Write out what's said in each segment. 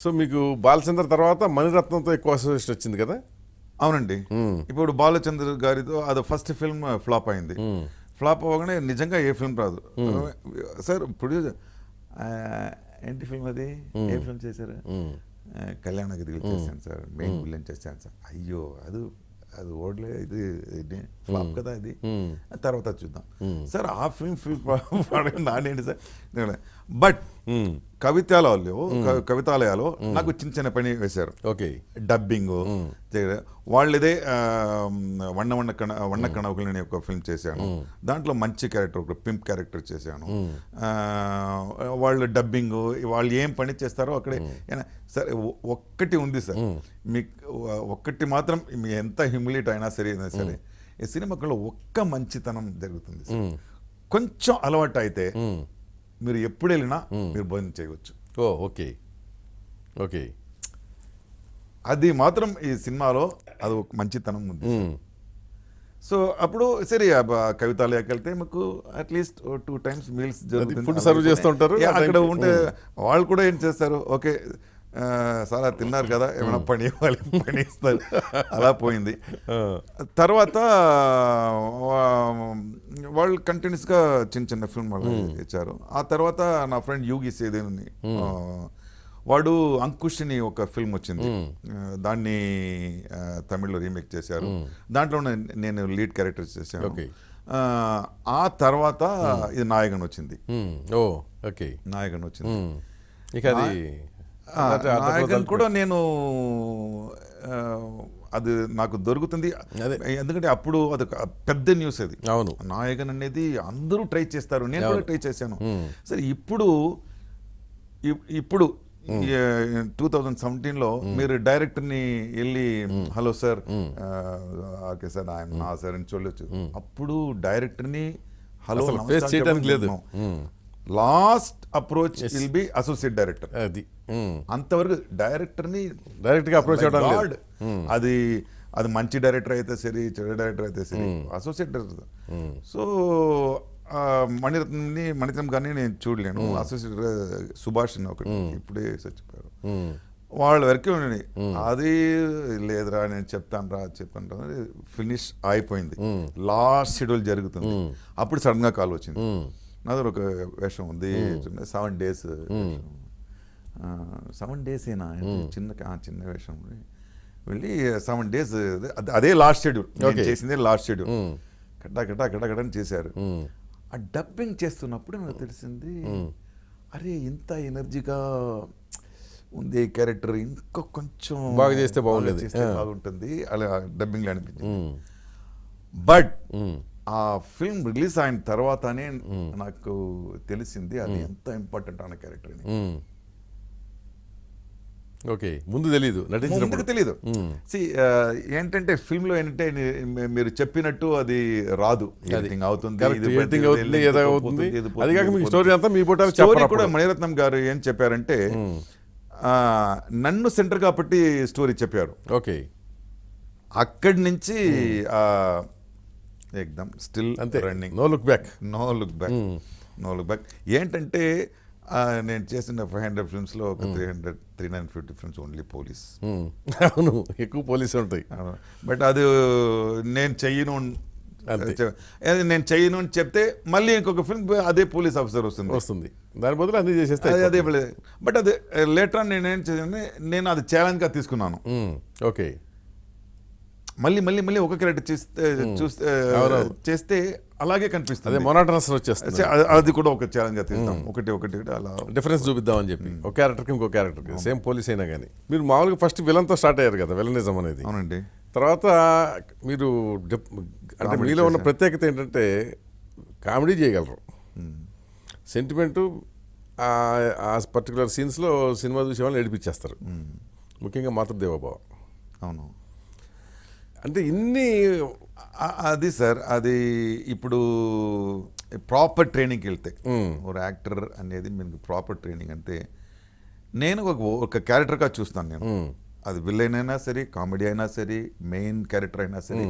So మీకు బాలచంద్ర తర్వాత మణిరత్నంతో ఎక్కువ అసోసియేషన్ వచ్చింది కదా. అవునండి. ఇప్పుడు బాలచంద్ర గారితో అది ఫస్ట్ ఫిల్మ్ ఫ్లాప్ అయింది. ఫ్లాప్ అవ్వగానే నిజంగా ఏ ఫిల్మ్ రాదు సార్. ప్రొడ్యూసర్ ఏంటి ఫిల్మ్ అది, ఏ ఫిల్మ్ చేశారు? కళ్యాణగిరి చేశాను సార్, మెయిన్ విలన్ చేశాను సార్. అయ్యో అది అది ఓడలే, ఇది ఫ్లాప్ కదా, ఇది తర్వాత చూద్దాం సార్. ఆ ఫిల్మ్ నానేంటి సార్. బట్ కవితాలయాలో నాకు చిన్న చిన్న పని వేశారు. ఓకే, డబ్బింగ్ వాళ్ళదే. వన్న కణకులు అనే ఒక ఫిల్మ్ చేశాను. దాంట్లో మంచి క్యారెక్టర్, ఒక పింప్ క్యారెక్టర్ చేశాను. వాళ్ళు డబ్బింగ్, వాళ్ళు ఏం పని చేస్తారో అక్కడే. సరే ఒక్కటి ఉంది సార్, మీకు ఒక్కటి మాత్రం ఎంత హ్యూమిలేట్ అయినా సరే ఈ సినిమాలో ఒక్క మంచితనం జరుగుతుంది సార్. కొంచెం అలవాటు అయితే మీరు ఎప్పుడు వెళ్ళినా మీరు భోజనం చేయవచ్చు. ఓ ఓకే ఓకే, అది మాత్రం ఈ సినిమాలో అది ఒక మంచితనం ఉంది. సో అప్పుడు సరే కవితాలయాకి వెళ్తే మాకు at least 2 times meals food serve చేస్తుంటారు. అక్కడ ఉంటే వాళ్ళు కూడా ఏం చేస్తారు, ఓకే చాలా తిన్నారు కదా, ఏమైనా పని ఇవ్వాలి, పని ఇస్తారు. అలా పోయింది. తర్వాత వాళ్ళు కంటిన్యూస్గా చిన్న చిన్న ఫిల్మ్ వాళ్ళు ఇచ్చారు. ఆ తర్వాత నా ఫ్రెండ్ యోగి సేదేని, వాడు అంకుష్ అని ఒక ఫిల్మ్ వచ్చింది, దాన్ని తమిళ్లో రీమేక్ చేశారు. దాంట్లో నేను లీడ్ క్యారెక్టర్ చేశాను. ఆ తర్వాత ఇది నాయగన్ వచ్చింది. నాయగన్ వచ్చింది. నాయగన్ కూడా నేను అది నాకు దొరుకుతుంది, ఎందుకంటే అప్పుడు అది పెద్ద న్యూస్. అది అవును, నాయగన్ అనేది అందరూ ట్రై చేస్తారు, నేను కూడా ట్రై చేశాను. సరే ఇప్పుడు 2017లో మీరు డైరెక్టర్ని వెళ్ళి హలో సార్, ఓకే సార్ ఆయన నా సార్ అని చూడొచ్చు. అప్పుడు డైరెక్టర్ని హలో ఫేస్ చేయడానికి లేదు. Last approach will be associate director. అది అంతవరకు డైరెక్టర్ని డైరెక్ట్ గా అప్రోచ్ అవ్వడం. అది మంచి డైరెక్టర్ అయితే సరే, చెడు డైరెక్టర్ అయితే సరే, అసోసియేట్ డైరెక్టర్. సో మణిరత్నం కానీ నేను చూడలేను. అసోసియేట్ సుభాష్ అని ఒకటి ఇప్పుడే చచ్చిపోయారు, వాళ్ళ వరకే ఉండండి. అది లేదురా నేను చెప్తాను రా ఫినిష్ అయిపోయింది. లాస్ట్ షెడ్యూల్ జరుగుతుంది, అప్పుడు సడన్ గా కాల్ వచ్చింది. నా దగ్గర ఒక వేషం ఉంది, 7 days. 7 days ఏనా, చిన్న వేషం వెళ్ళి 7 days. అదే లాస్ట్ షెడ్యూల్, చేసిందే లాస్ట్ షెడ్యూల్. కట్టని చేశారు. ఆ డబ్బింగ్ చేస్తున్నప్పుడు నాకు తెలిసింది, అరే ఇంత ఎనర్జీగా ఉంది క్యారెక్టర్, ఇంకా కొంచెం బాగా చేస్తే బాగుంటుంది అలా డబ్బింగ్లో అనిపించింది. బట్ ఆ ఫిల్మ్ రిలీజ్ అయిన తర్వాతనే నాకు తెలిసింది అది ఎంత ఇంపార్టెంట్ అన్న క్యారెక్టర్ అని. ఓకే, ముందు తెలీదు, ముందుకు తెలీదు. ఏంటంటే ఫిల్మ్ లో ఏంటంటే మీరు చెప్పినట్టు అది రాదు, ఎడిటింగ్ అవుతుంది. స్టోరీ కూడా మణిరత్నం గారు ఏం చెప్పారంటే, నన్ను సెంటర్ కాబట్టి స్టోరీ చెప్పారు. ఓకే, అక్కడి నుంచి ఎక్దమ్ still running, no look back. ఏంటంటే నేను చేసిన 500 ఫిల్మ్స్లో ఒక 350 ఫిల్మ్స్ ఓన్లీ పోలీస్. అవును, ఎక్కువ పోలీసు ఉంటాయి. బట్ అది నేను చెయ్యను అని చెప్తే మళ్ళీ ఇంకొక ఫిల్మ్ అదే పోలీస్ ఆఫీసర్ వస్తుంది, దాని బదులు అన్ని చేసేస్తే అదే. బట్ అది లేటర్ ఆన్ నేనేం చేశాను, నేను అది ఛాలెంజ్గా తీసుకున్నాను. ఓకే, మళ్ళీ ఒక క్యారెక్టర్ చేస్తే అలాగే కనిపిస్తుంది, మొనోటనస్ వచ్చేస్తుంది. అది కూడా ఒక ఛాలెంజ్ గా తీస్తాం, ఒకటి అలా డిఫరెన్స్ చూపిద్దామని చెప్పి ఒక క్యారెక్టర్కి ఇంకో క్యారెక్టర్కి సేమ్ పోలీస్ అయినా కానీ. మీరు మామూలుగా ఫస్ట్ విలన్తో స్టార్ట్ అయ్యారు కదా, విలనిజం అనేది. అవునండి. తర్వాత మీరు అంటే మీలో ఉన్న ప్రత్యేకత ఏంటంటే కామెడీ చేయగలరు, సెంటిమెంటు ఆ పర్టికులర్ సీన్స్లో సినిమా చూసే వాళ్ళని ఏడిపించేస్తారు, ముఖ్యంగా మాతృదేవోభవ. అవును, అంటే ఇన్ని అది సార్. అది ఇప్పుడు ప్రాపర్ ట్రైనింగ్కి వెళ్తే ఒక యాక్టర్ అనేది మీకు ప్రాపర్ ట్రైనింగ్ అంటే, నేను ఒక క్యారెక్టర్గా చూస్తాను నేను. అది విలన్ అయినా సరే, కామెడీ అయినా సరే, మెయిన్ క్యారెక్టర్ అయినా సరే,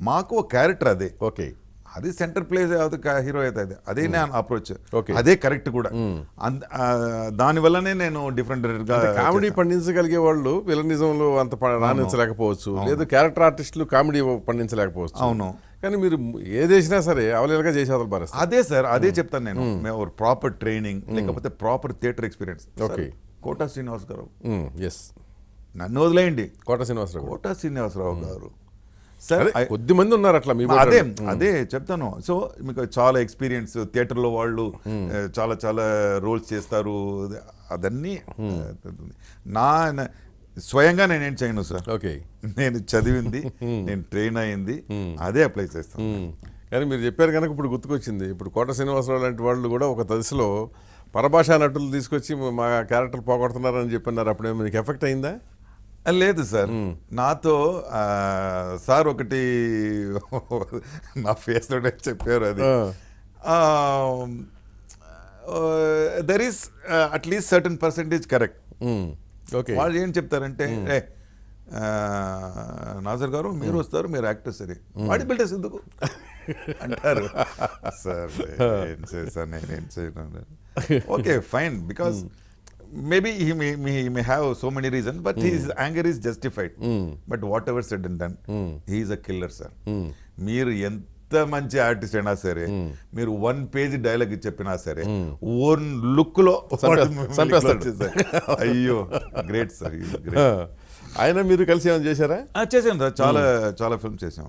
మాకు ఒక క్యారెక్టర్ అదే. ఓకే, అది సెంటర్ ప్లేస్ హీరో అవుతుంది అదే నేను అప్రోచ్ Okay. అదే కరెక్ట్ కూడా దాని వల్లనే నేను డిఫరెంట్ కామెడీ పండించగలిగే వాళ్ళు విలనిజంలో అంత రాణించలేకపోవచ్చు లేదు క్యారెక్టర్ ఆర్టిస్టులు కామెడీ పండించలేకపోవచ్చు అవును కానీ మీరు ఏదేసినా సరే అవలేలుగా చేసి అవతల పారేస్తారు. అదే సార్ అదే చెప్తాను నేను మేము ప్రాపర్ ట్రైనింగ్ లేకపోతే proper theatre experience. Okay. Kota Srinivas గారు ఎస్ నన్ను వదిలేయండి, కోట శ్రీనివాసరావు గారు. కోటా శ్రీనివాసరావు గారు సార్ అదే, కొద్ది మంది ఉన్నారు అట్లా మీ అదే అదే చెప్తాను. సో మీకు చాలా ఎక్స్పీరియన్స్ థియేటర్లో వాళ్ళు చాలా చాలా రోల్స్ చేస్తారు అదన్నీ నా స్వయంగా నేనేం చేయను సార్. ఓకే నేను చదివింది నేను ట్రైన్ అయింది అదే అప్లై చేస్తాను. కానీ మీరు చెప్పారు కనుక ఇప్పుడు గుర్తుకొచ్చింది. ఇప్పుడు కోట శ్రీనివాసరావు లాంటి వాళ్ళు కూడా ఒక దశలో పరభాషా నటులు తీసుకొచ్చి మా క్యారెక్టర్ పోగొడుతున్నారని చెప్పన్నారు. అప్పుడు మీకు ఎఫెక్ట్ అయిందా? లేదు సార్, నాతో సార్ ఒకటి నా ఫేస్లో చెప్పారు అది there is at least certain percentage correct. Okay వాళ్ళు ఏం చెప్తారంటే నాజర్ గారు మీరు వస్తారు మీరు యాక్టర్ సరే బాడీ బిల్డర్స్ ఎందుకు అంటారు. సార్ ఏం చేస్తాను నేనేం చేయను. Okay fine because maybe he may have so many reasons but his anger is justified. But whatever said and done he is a killer sir. మీరు ఎంత మంచి ఆర్టిస్ట్ అయినా సరే మీరు 1 పేజ్ డైలాగ్ చెప్పినా సరే ఓన్ లుక్ లో చంపేస్తాడు. అయ్యో గ్రేట్ సార్. ఆయన మీరు కలిసి ఏమైనా చేశారా? చేసాను సార్, చాలా చాలా ఫిల్మ్ చేసాం.